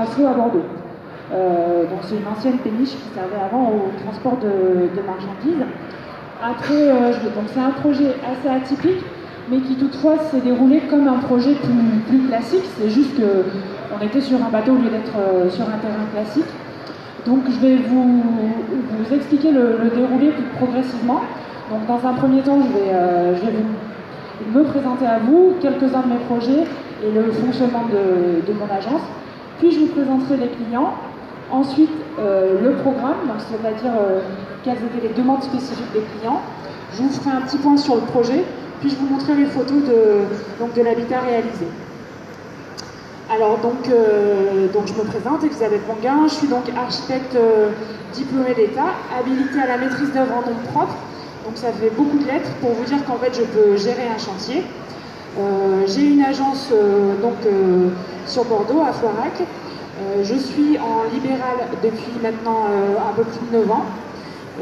Asso à Bordeaux. Donc c'est une ancienne péniche qui servait avant au transport de marchandises. Après, donc c'est un projet assez atypique, mais qui toutefois s'est déroulé comme un projet plus classique. C'est juste qu'on était sur un bateau au lieu d'être sur un terrain classique. Donc je vais vous expliquer le déroulé plus progressivement. Donc dans un premier temps, je vais me présenter à vous, quelques-uns de mes projets et le fonctionnement de mon agence. Puis je vous présenterai les clients. Ensuite, le programme, c'est-à-dire quelles étaient les demandes spécifiques des clients. Je vous ferai un petit point sur le projet, puis je vous montrerai les photos de l'habitat réalisé. Alors donc je me présente, Elisabeth Bonguin, je suis donc architecte diplômée d'État, habilitée à la maîtrise d'œuvre en nom propre. Donc ça fait beaucoup de lettres pour vous dire qu'en fait je peux gérer un chantier. J'ai une agence sur Bordeaux, à Floirac. Je suis en libéral depuis maintenant un peu plus de 9 ans.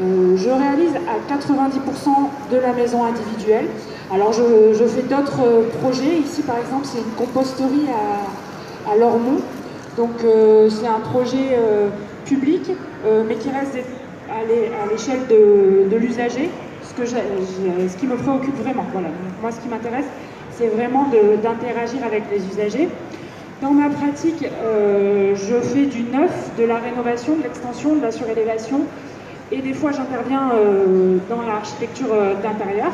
Je réalise à 90% de la maison individuelle. Alors je fais d'autres projets. Ici par exemple c'est une composterie à Lormont. Donc c'est un projet public mais qui reste à l'échelle de l'usager. Ce qui me préoccupe vraiment. Voilà. Donc, moi ce qui m'intéresse c'est vraiment d'interagir avec les usagers. Dans ma pratique, je fais du neuf, de la rénovation, de l'extension, de la surélévation et des fois j'interviens dans l'architecture d'intérieur.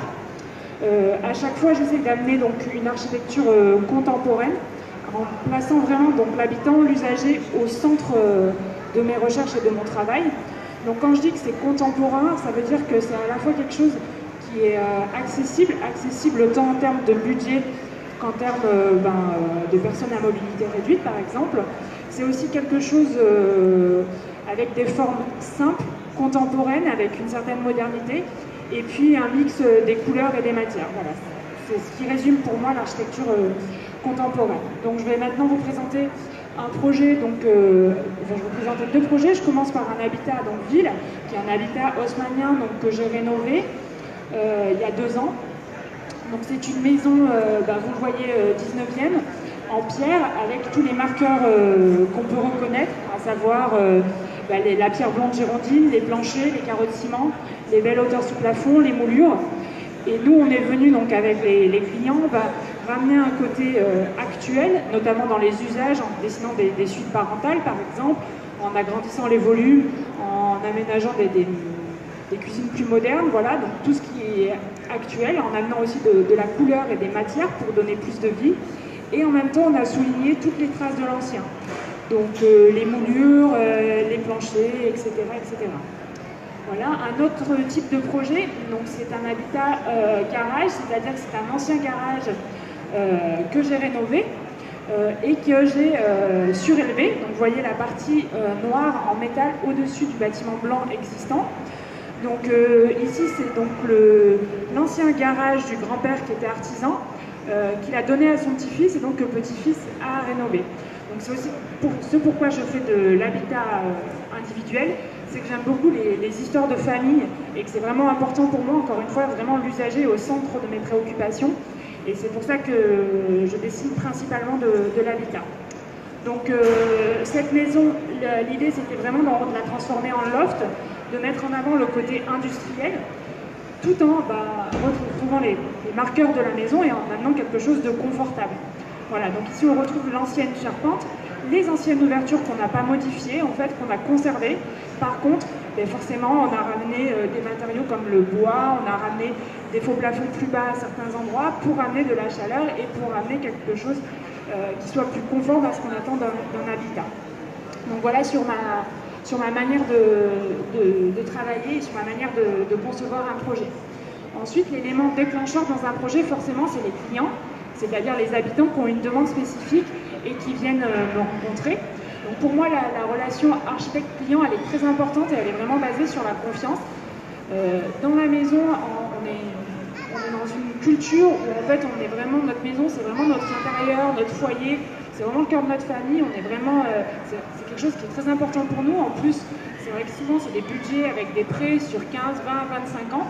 À chaque fois j'essaie d'amener donc une architecture contemporaine en plaçant vraiment donc l'habitant, l'usager au centre de mes recherches et de mon travail. Donc quand je dis que c'est contemporain, ça veut dire que c'est à la fois quelque chose qui est accessible tant en termes de budget qu'en termes de personnes à mobilité réduite, par exemple. C'est aussi quelque chose avec des formes simples, contemporaines, avec une certaine modernité, et puis un mix des couleurs et des matières. Voilà. C'est ce qui résume pour moi l'architecture contemporaine. Donc je vais maintenant vous présenter un projet, je vais vous présenter deux projets. Je commence par un habitat donc ville, qui est un habitat haussmannien que j'ai rénové il y a 2 ans. Donc c'est une maison, vous le voyez, 19e, en pierre, avec tous les marqueurs qu'on peut reconnaître, à savoir la pierre blonde girondine, les planchers, les carreaux de ciment, les belles hauteurs sous plafond, les moulures. Et nous, on est venu donc avec les clients ramener un côté actuel, notamment dans les usages, en dessinant des suites parentales par exemple, en agrandissant les volumes, en aménageant des cuisines plus modernes, voilà, donc tout ce qui est actuel, en amenant aussi de la couleur et des matières pour donner plus de vie. Et en même temps, on a souligné toutes les traces de l'ancien, donc les moulures, les planchers, etc., etc. Voilà, un autre type de projet, donc c'est un habitat garage, c'est-à-dire que c'est un ancien garage que j'ai rénové et que j'ai surélevé. Donc vous voyez la partie noire en métal au-dessus du bâtiment blanc existant. Donc ici c'est donc l'ancien garage du grand-père qui était artisan, qu'il a donné à son petit-fils et donc que le petit-fils a rénové. Donc c'est aussi pourquoi je fais de l'habitat individuel, c'est que j'aime beaucoup les histoires de famille et que c'est vraiment important pour moi, encore une fois, vraiment l'usager au centre de mes préoccupations. Et c'est pour ça que je dessine principalement de l'habitat. Donc cette maison, l'idée c'était vraiment de la transformer en loft, de mettre en avant le côté industriel, tout en retrouvant les marqueurs de la maison et en amenant quelque chose de confortable. Voilà, donc ici on retrouve l'ancienne charpente, les anciennes ouvertures qu'on n'a pas modifiées, en fait, qu'on a conservées. Par contre, forcément, on a ramené des matériaux comme le bois, on a ramené des faux plafonds plus bas à certains endroits pour amener de la chaleur et pour amener quelque chose qui soit plus conforme à ce qu'on attend d'un habitat. Donc voilà sur ma manière de travailler et sur ma manière de concevoir un projet. Ensuite, l'élément déclencheur dans un projet, forcément, c'est les clients, c'est-à-dire les habitants qui ont une demande spécifique et qui viennent me rencontrer. Donc pour moi, la relation architecte-client, elle est très importante et elle est vraiment basée sur la confiance. Dans la maison, on est dans une culture où en fait, notre maison, c'est vraiment notre intérieur, notre foyer, c'est vraiment le cœur de notre famille. On est vraiment, c'est quelque chose qui est très important pour nous. En plus, c'est vrai que souvent, c'est des budgets avec des prêts sur 15, 20, 25 ans.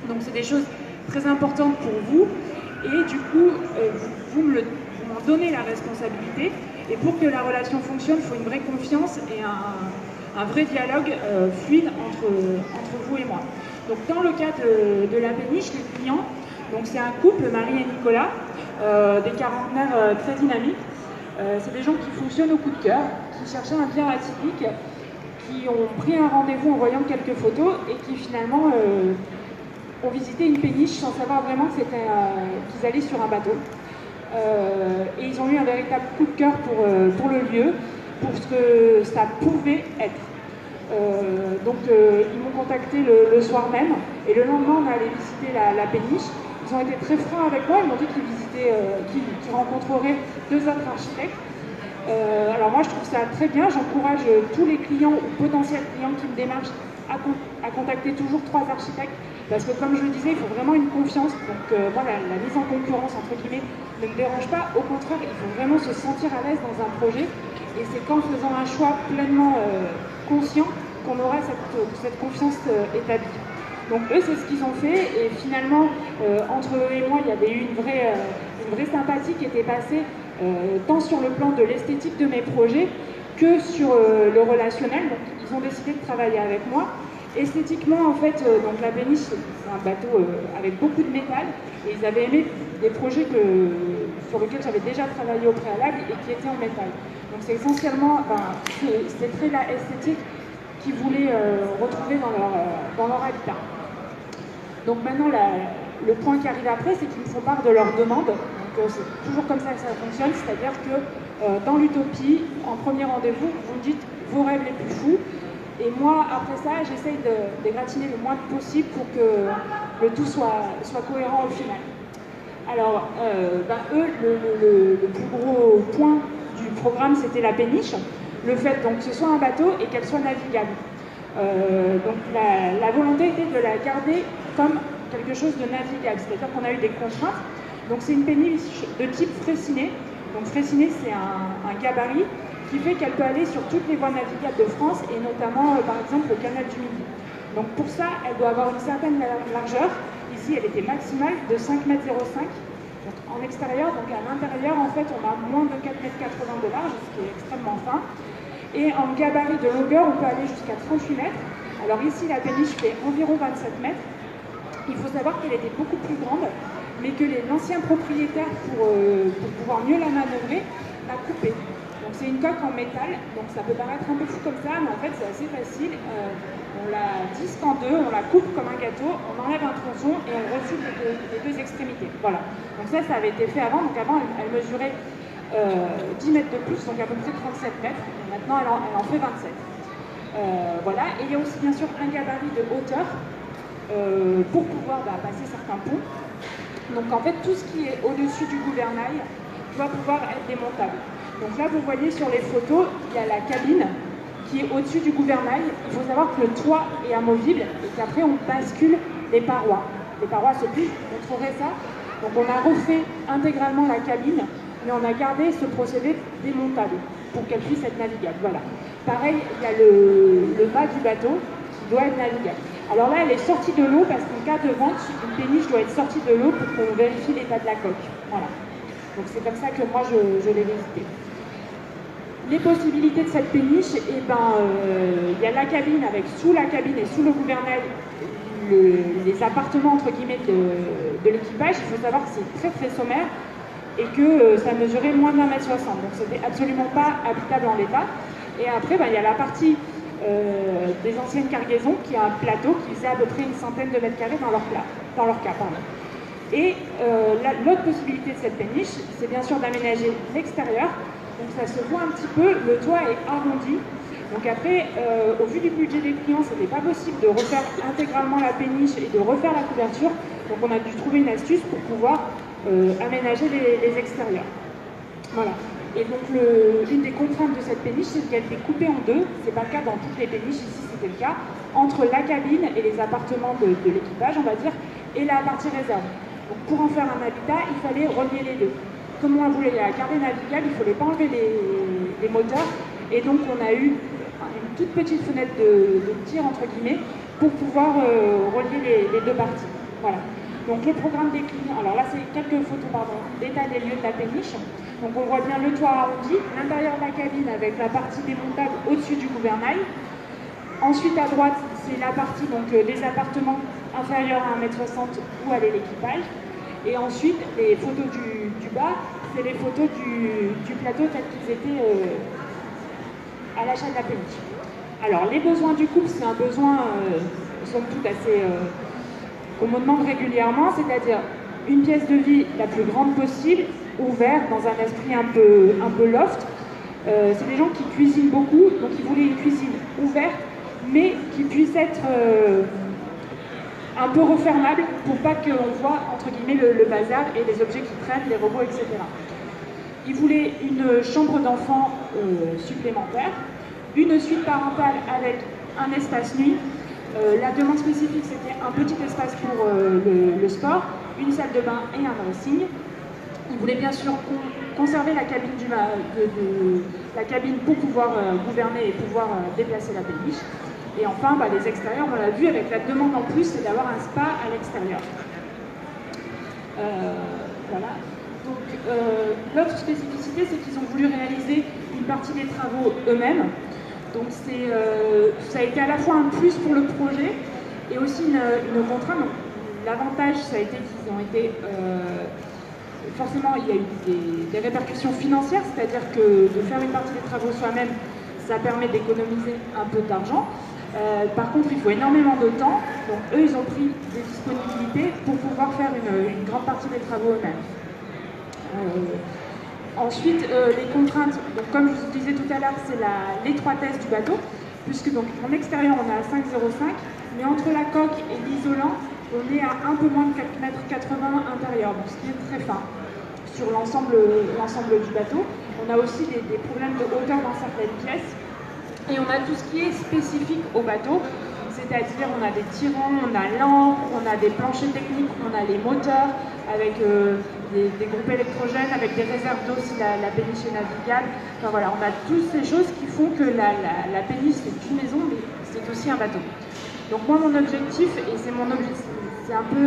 Donc c'est des choses très importantes pour vous. Et du coup, vous m'en donnez la responsabilité Et pour que la relation fonctionne, il faut une vraie confiance et un vrai dialogue fluide entre vous et moi. Donc dans le cas de la péniche, les clients, c'est un couple, Marie et Nicolas, des quarantenaires très dynamiques. C'est des gens qui fonctionnent au coup de cœur, qui cherchaient un bien atypique, qui ont pris un rendez-vous en voyant quelques photos et qui finalement ont visité une péniche sans savoir vraiment qu'ils allaient sur un bateau. Et ils ont eu un véritable coup de cœur pour le lieu, pour ce que ça pouvait être. Ils m'ont contacté le soir même et le lendemain on allait visiter la péniche. Ils ont été très francs avec moi, ils m'ont dit qu'ils rencontreraient 2 autres architectes. Alors moi je trouve ça très bien, j'encourage tous les clients ou potentiels clients qui me démarchent à contacter toujours 3 architectes parce que comme je le disais, il faut vraiment une confiance. Donc moi la mise en concurrence entre guillemets ne me dérange pas, au contraire il faut vraiment se sentir à l'aise dans un projet et c'est qu'en faisant un choix pleinement conscient qu'on aura cette confiance établie. Donc eux c'est ce qu'ils ont fait et finalement entre eux et moi il y avait eu une vraie sympathie qui était passée tant sur le plan de l'esthétique de mes projets que sur le relationnel. Donc ils ont décidé de travailler avec moi. Esthétiquement en fait, donc la péniche c'est un bateau avec beaucoup de métal et ils avaient aimé des projets sur lesquels j'avais déjà travaillé au préalable et qui étaient en métal. Donc c'est essentiellement ces traits-là esthétiques qu'ils voulaient retrouver dans leur habitat. Donc maintenant le point qui arrive après, c'est qu'ils me font part de leurs demandes. Donc c'est toujours comme ça que ça fonctionne, c'est-à-dire que dans l'utopie, en premier rendez-vous, vous me dites vos rêves les plus fous. Et moi, après ça, j'essaye d'égratigner le moins possible pour que le tout soit cohérent au final. Alors, eux, le plus gros point du programme, c'était la péniche. Le fait donc, que ce soit un bateau et qu'elle soit navigable. Donc la volonté était de la garder comme quelque chose de navigable, c'est-à-dire qu'on a eu des contraintes. Donc c'est une péniche de type Freycinet. Donc Freycinet, c'est un gabarit qui fait qu'elle peut aller sur toutes les voies navigables de France et notamment par exemple le canal du Midi. Donc pour ça, elle doit avoir une certaine largeur. Ici, elle était maximale de 5,05 m. Donc en extérieur, donc à l'intérieur, en fait, on a moins de 4,80 m de large, ce qui est extrêmement fin. Et en gabarit de longueur, on peut aller jusqu'à 38 mètres. Alors ici, la péniche fait environ 27 mètres. Il faut savoir qu'elle était beaucoup plus grande, mais que l'ancien propriétaire, pour pouvoir mieux la manœuvrer, l'a coupée. Donc c'est une coque en métal, donc ça peut paraître un peu fou comme ça, mais en fait c'est assez facile. On la disque en deux, on la coupe comme un gâteau, on enlève un tronçon et on reçoit les deux extrémités. Voilà. Donc ça avait été fait avant. Donc avant, elle mesurait 10 mètres de plus, donc à peu près 37 mètres. Et maintenant, elle en fait 27. Voilà. Et il y a aussi bien sûr un gabarit de hauteur pour pouvoir passer certains ponts. Donc en fait, tout ce qui est au-dessus du gouvernail doit pouvoir être démontable. Donc là, vous voyez sur les photos, il y a la cabine qui est au-dessus du gouvernail. Il faut savoir que le toit est amovible et qu'après, on bascule les parois. Les parois se plient, vous montrerez ça. Donc on a refait intégralement la cabine, mais on a gardé ce procédé démontable pour qu'elle puisse être navigable. Voilà. Pareil, il y a le bas du bateau qui doit être navigable. Alors là, elle est sortie de l'eau parce qu'en cas de vente, une péniche doit être sortie de l'eau pour qu'on vérifie l'état de la coque. Voilà. Donc c'est comme ça que moi je l'ai visité. Les possibilités de cette péniche, il y a la cabine avec sous la cabine et sous le gouvernail les appartements entre guillemets de l'équipage. Il faut savoir que c'est très très sommaire et que ça mesurait moins d'1,60 m. Donc c'était absolument pas habitable en l'état. Et après, il y a la partie des anciennes cargaisons qui a un plateau qui faisait à peu près une centaine de mètres carrés dans leur cas. Et l'autre possibilité de cette péniche, c'est bien sûr d'aménager l'extérieur. Donc ça se voit un petit peu, le toit est arrondi. Donc après, au vu du budget des clients, ce n'était pas possible de refaire intégralement la péniche et de refaire la couverture. Donc on a dû trouver une astuce pour pouvoir aménager les extérieurs. Voilà. Et donc une des contraintes de cette péniche, c'est qu'elle était coupée en deux. Ce n'est pas le cas dans toutes les péniches, ici c'était le cas, entre la cabine et les appartements de l'équipage, on va dire, et la partie réserve. Donc pour en faire un habitat, il fallait relier les deux. Comme on voulait la garder navigable, il ne fallait pas enlever les moteurs. Et donc on a eu une toute petite fenêtre de tir, entre guillemets, pour pouvoir relier les deux parties. Voilà. Donc le programme décline, alors là c'est quelques photos d'état des lieux de la péniche. Donc on voit bien le toit arrondi, l'intérieur de la cabine avec la partie démontable au-dessus du gouvernail. Ensuite à droite c'est la partie donc les appartements inférieurs à 1,60 m où allait l'équipage. Et ensuite les photos du bas, c'est les photos du plateau tels qu'ils étaient à l'achat de la péniche. Alors les besoins du couple, c'est un besoin somme toute assez qu'on me demande régulièrement, c'est-à-dire une pièce de vie la plus grande possible, ouverte, dans un esprit un peu loft. C'est des gens qui cuisinent beaucoup, donc ils voulaient une cuisine ouverte, mais qui puisse être un peu refermable pour pas qu'on voit, entre guillemets, le bazar et les objets qui traînent, les robots, etc. Ils voulaient une chambre d'enfant supplémentaire, une suite parentale avec un espace nuit. La demande spécifique, c'était un petit espace pour le sport, une salle de bain et un dressing. Ils voulaient bien sûr conserver la cabine, la cabine pour pouvoir gouverner et pouvoir déplacer la péniche. Et enfin, les extérieurs, on l'a vu, avec la demande en plus, c'est d'avoir un spa à l'extérieur. Voilà. Donc, l'autre spécificité, c'est qu'ils ont voulu réaliser une partie des travaux eux-mêmes. Donc ça a été à la fois un plus pour le projet et aussi une contrainte. L'avantage, ça a été qu'ils ont été... forcément, il y a eu des répercussions financières, c'est-à-dire que de faire une partie des travaux soi-même, ça permet d'économiser un peu d'argent. Par contre, il faut énormément de temps. Donc eux, ils ont pris des disponibilités pour pouvoir faire une grande partie des travaux eux-mêmes. Ensuite, les contraintes, donc, comme je vous disais tout à l'heure, c'est l'étroitesse du bateau, puisque donc, en extérieur, on est à 5,05 m, mais entre la coque et l'isolant, on est à un peu moins de 4,80 m intérieur, donc ce qui est très fin sur l'ensemble du bateau. On a aussi des problèmes de hauteur dans certaines pièces, et on a tout ce qui est spécifique au bateau, c'est-à-dire on a des tirants, on a l'ancre, on a des planchers techniques, on a les moteurs avec des groupes électrogènes, avec des réserves d'eau si la péniche est navigable. Enfin voilà, on a toutes ces choses qui font que la péniche c'est une maison, mais c'est aussi un bateau. Donc moi mon objectif, et c'est mon objectif, c'est un peu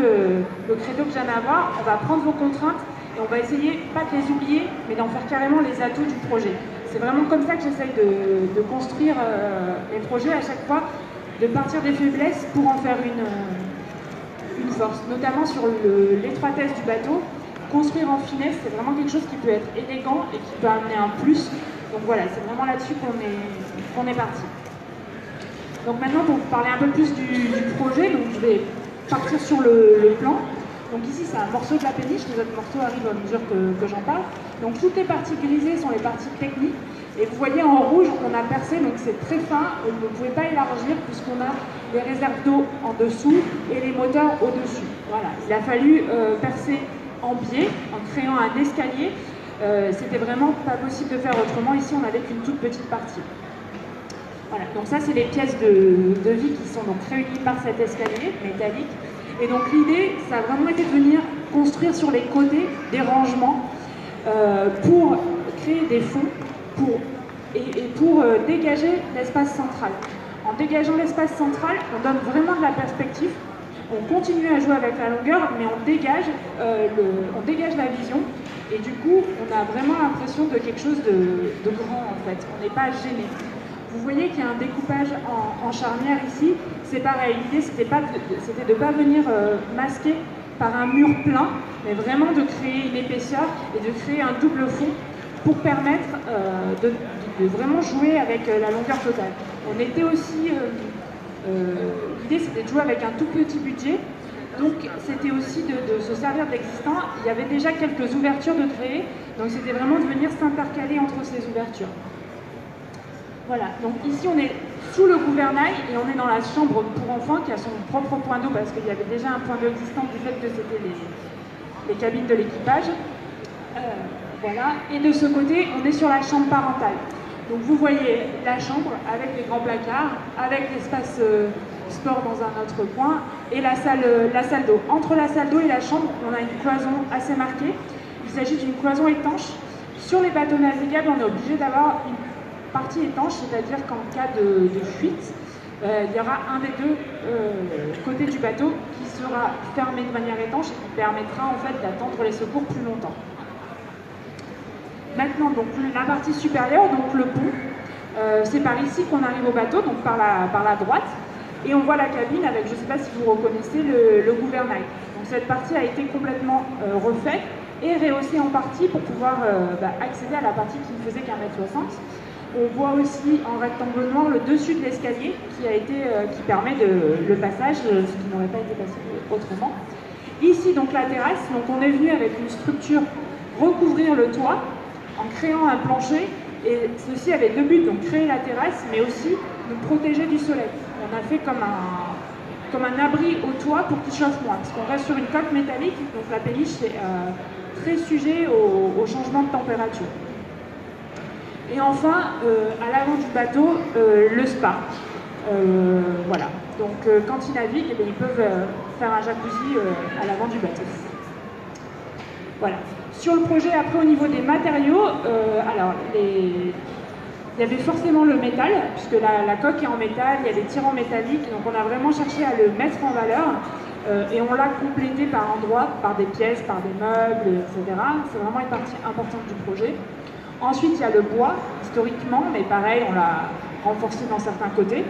le credo que j'aime avoir, on va prendre vos contraintes et on va essayer, pas de les oublier, mais d'en faire carrément les atouts du projet. C'est vraiment comme ça que j'essaye de construire mes projets à chaque fois, de partir des faiblesses pour en faire une force, notamment sur l'étroitesse du bateau. Construire en finesse, c'est vraiment quelque chose qui peut être élégant et qui peut amener un plus. Donc voilà, c'est vraiment là-dessus qu'on est parti. Donc maintenant, pour vous parler un peu plus du projet, donc je vais partir sur le plan. Donc ici, c'est un morceau de la péniche, les autres morceaux arrivent à mesure que j'en parle. Donc toutes les parties grisées sont les parties techniques. Et vous voyez en rouge, on a percé, donc c'est très fin, on ne pouvait pas élargir puisqu'on a les réserves d'eau en dessous et les moteurs au-dessus. Voilà, il a fallu percer en biais, en créant un escalier. C'était vraiment pas possible de faire autrement. Ici, on n'avait qu'une toute petite partie. Voilà, donc ça, c'est les pièces de vie qui sont donc réunies par cet escalier métallique. Et donc l'idée, ça a vraiment été de venir construire sur les côtés des rangements pour créer des fonds pour dégager l'espace central. En dégageant l'espace central, on donne vraiment de la perspective. On continue à jouer avec la longueur, mais on dégage la vision. Et du coup, on a vraiment l'impression de quelque chose de grand, en fait. On n'est pas gêné. Vous voyez qu'il y a un découpage en charnière ici. C'est pareil, l'idée, c'était de ne pas venir masquer par un mur plein, mais vraiment de créer une épaisseur et de créer un double fond pour permettre de vraiment jouer avec la longueur totale. On était aussi... l'idée, c'était de jouer avec un tout petit budget. Donc, c'était aussi de se servir de l'existant. Il y avait déjà quelques ouvertures de créer. Donc, c'était vraiment de venir s'intercaler entre ces ouvertures. Voilà. Donc, ici, on est sous le gouvernail et on est dans la chambre pour enfants qui a son propre point d'eau parce qu'il y avait déjà un point d'eau existant du fait que c'était les cabines de l'équipage. Voilà. Et de ce côté, on est sur la chambre parentale. Donc vous voyez la chambre avec les grands placards, avec l'espace sport dans un autre coin et la salle d'eau. Entre la salle d'eau et la chambre, on a une cloison assez marquée. Il s'agit d'une cloison étanche. Sur les bateaux navigables, on est obligé d'avoir une partie étanche, c'est-à-dire qu'en cas de fuite, il y aura un des deux côtés du bateau qui sera fermé de manière étanche et qui permettra en fait d'attendre les secours plus longtemps. Maintenant, donc la partie supérieure, donc le pont, c'est par ici qu'on arrive au bateau, donc par la droite, et on voit la cabine avec, je ne sais pas si vous reconnaissez, le gouvernail. Donc cette partie a été complètement refaite et rehaussée en partie pour pouvoir accéder à la partie qui ne faisait qu'1,60 m. On voit aussi en rectangle noir le dessus de l'escalier qui permet le passage, ce qui n'aurait pas été passé autrement. Ici, donc la terrasse, donc on est venu avec une structure recouvrir le toit en créant un plancher, et ceci avait deux buts, donc créer la terrasse, mais aussi nous protéger du soleil. On a fait comme un abri au toit pour qu'il chauffe moins, parce qu'on reste sur une coque métallique, donc la péniche est très sujet au changement de température. Et enfin, à l'avant du bateau, le spa. Voilà. Donc quand ils naviguent, ils peuvent faire un jacuzzi à l'avant du bateau. Voilà. Sur le projet, après au niveau des matériaux, il y avait forcément le métal, puisque la coque est en métal, il y a des tirants métalliques, donc on a vraiment cherché à le mettre en valeur. Et on l'a complété par endroits, par des pièces, par des meubles, etc. C'est vraiment une partie importante du projet. Ensuite, il y a le bois, historiquement, mais pareil, on l'a renforcé dans certains côtés.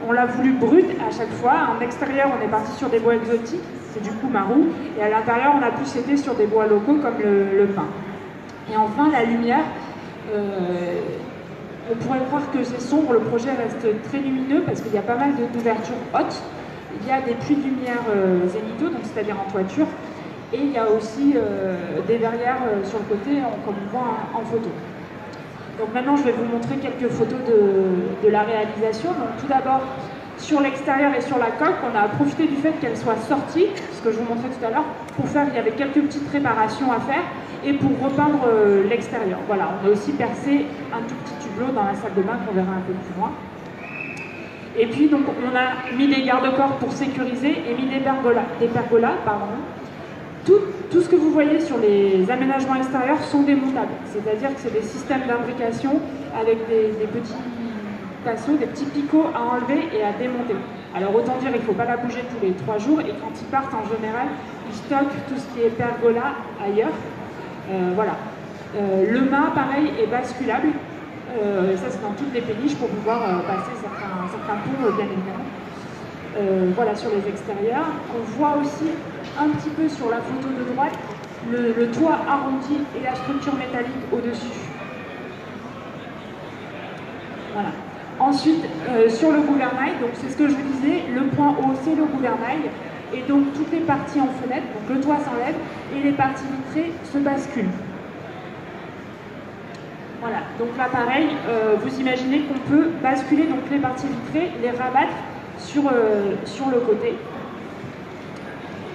On l'a voulu brut à chaque fois. En extérieur, on est parti sur des bois exotiques, c'est du coup marou. Et à l'intérieur, on a plus été sur des bois locaux comme le pin. Et enfin, la lumière. On pourrait croire que c'est sombre, le projet reste très lumineux parce qu'il y a pas mal d'ouvertures hautes. Il y a des puits de lumière zénithaux, donc c'est-à-dire en toiture. Et il y a aussi des verrières sur le côté, comme on voit en photo. Donc maintenant, je vais vous montrer quelques photos de la réalisation. Donc tout d'abord, sur l'extérieur et sur la coque, on a profité du fait qu'elle soit sortie, ce que je vous montrais tout à l'heure, il y avait quelques petites réparations à faire, et pour repeindre l'extérieur. Voilà, on a aussi percé un tout petit tublot dans la salle de bain qu'on verra un peu plus loin. Et puis donc on a mis des garde-corps pour sécuriser et mis des pergolas. Tout ce que vous voyez sur les aménagements extérieurs sont démontables, c'est-à-dire que c'est des systèmes d'imbrication avec des petits tasseaux, des petits picots à enlever et à démonter. Alors autant dire, il ne faut pas la bouger tous les 3 jours, et quand ils partent en général, ils stockent tout ce qui est pergola ailleurs. Voilà. Le mât, pareil, est basculable. Ça, c'est dans toutes les péniches pour pouvoir passer certains ponts, bien évidemment. Voilà, sur les extérieurs. On voit aussi un petit peu sur la photo de droite le toit arrondi et la structure métallique au-dessus. Voilà. Ensuite, sur le gouvernail, donc c'est ce que je vous disais, le point haut, c'est le gouvernail. Et donc toutes les parties en fenêtre, donc le toit s'enlève et les parties vitrées se basculent. Voilà, donc là pareil, vous imaginez qu'on peut basculer donc les parties vitrées, les rabattre sur le côté.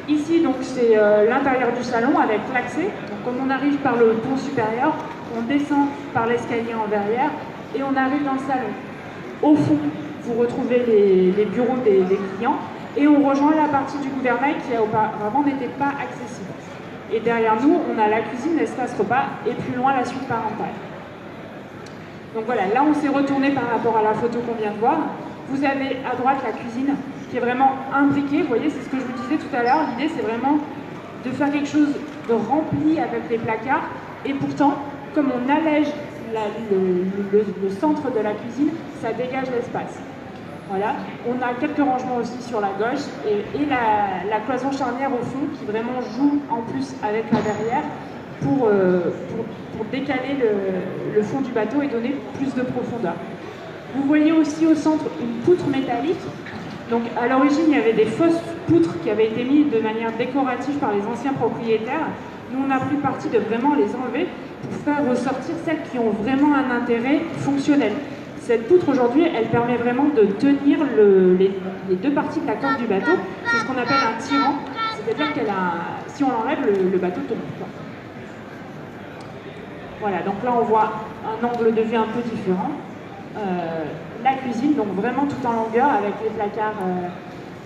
Ici donc c'est l'intérieur du salon avec l'accès. Donc comme on arrive par le pont supérieur, on descend par l'escalier en verrière et on arrive dans le salon. Au fond, vous retrouvez les bureaux des clients. Et on rejoint la partie du gouvernail qui auparavant n'était pas accessible. Et derrière nous, on a la cuisine, l'espace repas, et plus loin la suite parentale. Donc voilà, là on s'est retourné par rapport à la photo qu'on vient de voir. Vous avez à droite la cuisine qui est vraiment imbriquée. Vous voyez, c'est ce que je vous disais tout à l'heure. L'idée, c'est vraiment de faire quelque chose de rempli avec les placards. Et pourtant, comme on allège le centre de la cuisine, ça dégage l'espace. Voilà. On a quelques rangements aussi sur la gauche et la cloison charnière au fond qui vraiment joue en plus avec la verrière pour décaler le fond du bateau et donner plus de profondeur. Vous voyez aussi au centre une poutre métallique. Donc à l'origine, il y avait des fausses poutres qui avaient été mises de manière décorative par les anciens propriétaires. Nous, on a pris parti de vraiment les enlever pour faire ressortir celles qui ont vraiment un intérêt fonctionnel. Cette poutre, aujourd'hui, elle permet vraiment de tenir les deux parties de la coque du bateau. C'est ce qu'on appelle un tirant. C'est-à-dire si on l'enlève, le bateau tombe. Voilà, donc là, on voit un angle de vue un peu différent. La cuisine, donc vraiment tout en longueur, avec les placards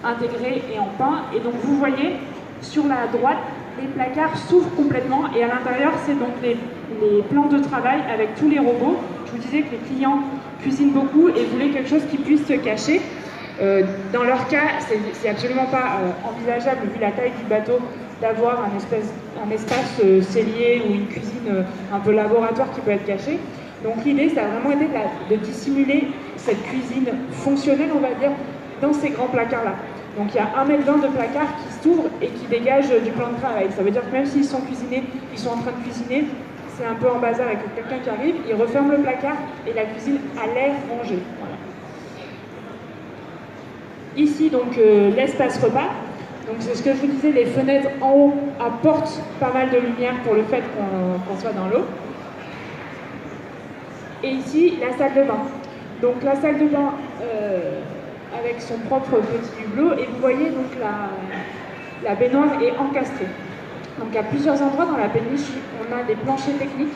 intégrés et en pin. Et donc, vous voyez, sur la droite, les placards s'ouvrent complètement. Et à l'intérieur, c'est donc les plans de travail avec tous les robots. Je vous disais que les clients cuisinent beaucoup et voulaient quelque chose qui puisse se cacher. Dans leur cas, c'est absolument pas envisageable, vu la taille du bateau, d'avoir un espace cellier ou une cuisine un peu laboratoire qui peut être cachée. Donc l'idée, ça a vraiment été de dissimuler cette cuisine fonctionnelle, on va dire, dans ces grands placards-là. Donc il y a 1,20 m de placard qui s'ouvre et qui dégage du plan de travail. Ça veut dire que même s'ils sont cuisinés, ils sont en train de cuisiner, c'est un peu en bazar avec quelqu'un qui arrive, il referme le placard et la cuisine a l'air rangée. Voilà. Ici, donc, l'espace repas. Donc c'est ce que je vous disais, les fenêtres en haut apportent pas mal de lumière pour le fait qu'on soit dans l'eau. Et ici, la salle de bain. Donc la salle de bain avec son propre petit hublot, et vous voyez donc la baignoire est encastrée. Donc à plusieurs endroits dans la péniche, on a des planchers techniques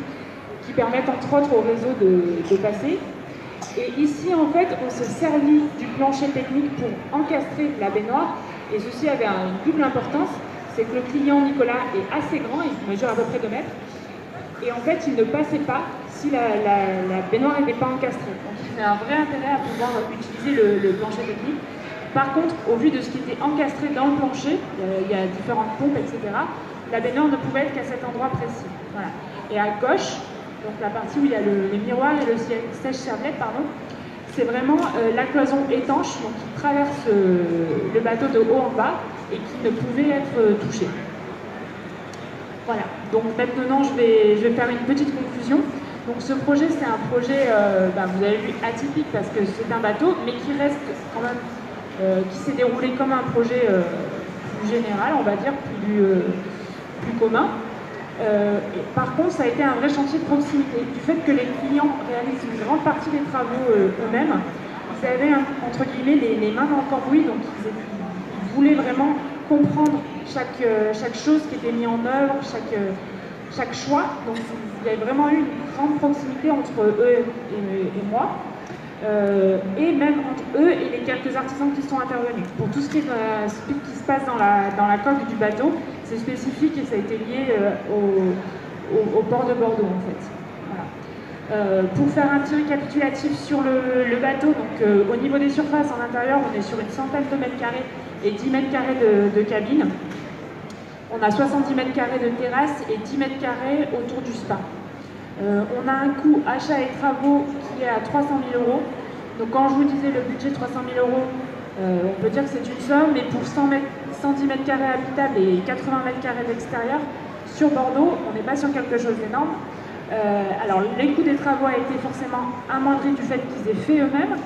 qui permettent entre autres au réseau de passer. Et ici en fait, on s'est servi du plancher technique pour encastrer la baignoire, et ceci avait une double importance, c'est que le client Nicolas est assez grand, il mesure à peu près 2 mètres, et en fait il ne passait pas si la baignoire n'était pas encastrée. Donc il y a un vrai intérêt à pouvoir utiliser le plancher technique. Par contre, au vu de ce qui était encastré dans le plancher, il y a différentes pompes, etc., la baignoire ne pouvait être qu'à cet endroit précis. Voilà. Et à gauche, donc la partie où il y a les miroirs et le sèche-serviette, pardon, c'est vraiment la cloison étanche, donc qui traverse le bateau de haut en bas et qui ne pouvait être touchée. Voilà, donc maintenant je vais faire une petite conclusion. Donc ce projet, c'est un projet, vous avez vu, atypique parce que c'est un bateau, mais qui reste quand même, qui s'est déroulé comme un projet plus général, on va dire, plus commun. Par contre, ça a été un vrai chantier de proximité. Du fait que les clients réalisent une grande partie des travaux eux-mêmes, ils avaient, entre guillemets, les mains dans le cambouis, donc ils voulaient vraiment comprendre chaque chose qui était mise en œuvre, chaque choix. Donc il y avait vraiment eu une grande proximité entre eux et moi, et même entre eux et les quelques artisans qui sont intervenus. Pour tout ce qui se passe dans la coque du bateau, c'est spécifique et ça a été lié au port de Bordeaux en fait. Voilà. Pour faire un petit récapitulatif sur le bateau, donc au niveau des surfaces en intérieur, on est sur une centaine de mètres carrés et 10 mètres carrés de cabine. On a 70 mètres carrés de terrasse et 10 mètres carrés autour du spa. On a un coût achat et travaux qui est à 300 000 €. Donc quand je vous disais le budget 300 000 €, on peut dire que c'est une somme, mais pour 110 mètres carrés habitables et 80 mètres carrés d'extérieur, sur Bordeaux, on n'est pas sur quelque chose d'énorme. Alors les coûts des travaux a été forcément amoindris du fait qu'ils aient fait eux-mêmes,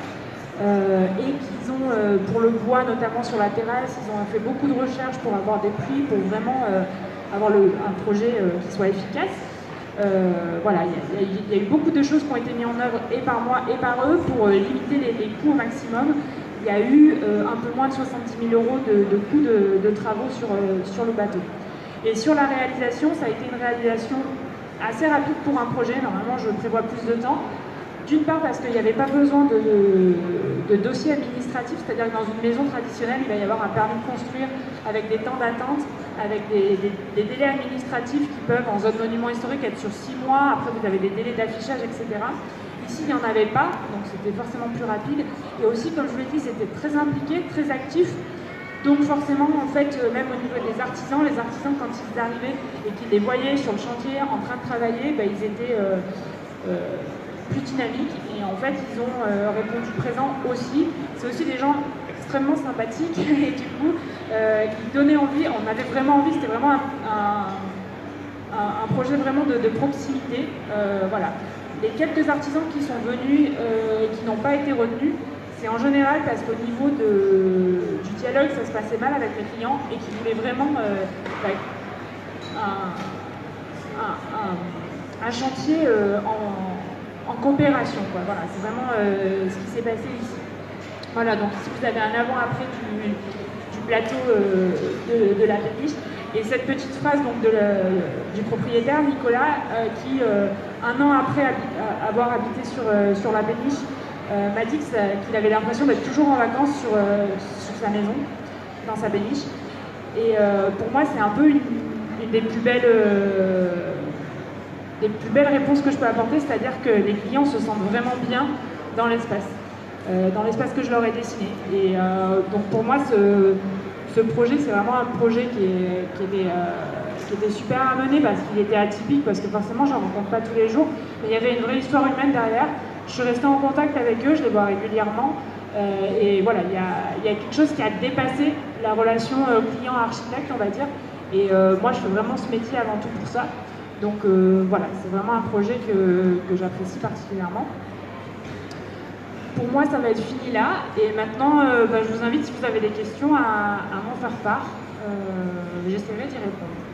et qu'ils ont, pour le bois notamment sur la terrasse, ils ont fait beaucoup de recherches pour avoir des prix, pour vraiment avoir un projet qui soit efficace. Voilà, il y a eu beaucoup de choses qui ont été mises en œuvre et par moi et par eux pour limiter les coûts au maximum. Il y a eu un peu moins de 70 000 € de coûts de travaux sur le bateau. Et sur la réalisation, ça a été une réalisation assez rapide pour un projet. Normalement, je prévois plus de temps. D'une part parce qu'il n'y avait pas besoin de dossier administratif, c'est-à-dire que dans une maison traditionnelle, il va y avoir un permis de construire avec des temps d'attente, avec des délais administratifs qui peuvent, en zone monument historique, être sur 6 mois. Après, vous avez des délais d'affichage, etc. Ici, il n'y en avait pas, donc c'était forcément plus rapide. Et aussi, comme je vous l'ai dit, c'était très impliqué, très actif. Donc forcément, en fait, même au niveau des artisans, quand ils arrivaient et qu'ils les voyaient sur le chantier en train de travailler, ils étaient plus dynamiques et en fait, ils ont répondu présent aussi. C'est aussi des gens extrêmement sympathiques et du coup, ils donnaient envie, on avait vraiment envie, c'était vraiment un projet vraiment de proximité. Voilà. Les quelques artisans qui sont venus et qui n'ont pas été retenus, c'est en général parce qu'au niveau du dialogue, ça se passait mal avec les clients et qu'ils voulaient vraiment un chantier en coopération, quoi. Voilà, c'est vraiment ce qui s'est passé ici. Voilà, donc ici vous avez un avant-après du plateau de la péniche. Et cette petite phrase donc, du propriétaire, Nicolas, qui, un an après avoir habité sur la péniche, m'a dit qu'il avait l'impression d'être toujours en vacances sur sa maison, dans sa péniche. Et pour moi, c'est un peu une des plus belles réponses que je peux apporter, c'est-à-dire que les clients se sentent vraiment bien dans l'espace. dans l'espace que je leur ai dessiné. Et donc pour moi, ce projet, c'est vraiment un projet qui était super à mener parce qu'il était atypique, parce que forcément, j'en rencontre pas tous les jours. Mais il y avait une vraie histoire humaine derrière. Je suis restée en contact avec eux, je les vois régulièrement. Et voilà, il y a quelque chose qui a dépassé la relation client-architecte, on va dire. Et moi, je fais vraiment ce métier avant tout pour ça. Donc voilà, c'est vraiment un projet que j'apprécie particulièrement. Pour moi, ça va être fini là. Et maintenant, je vous invite, si vous avez des questions, à m'en faire part. J'essaierai d'y répondre.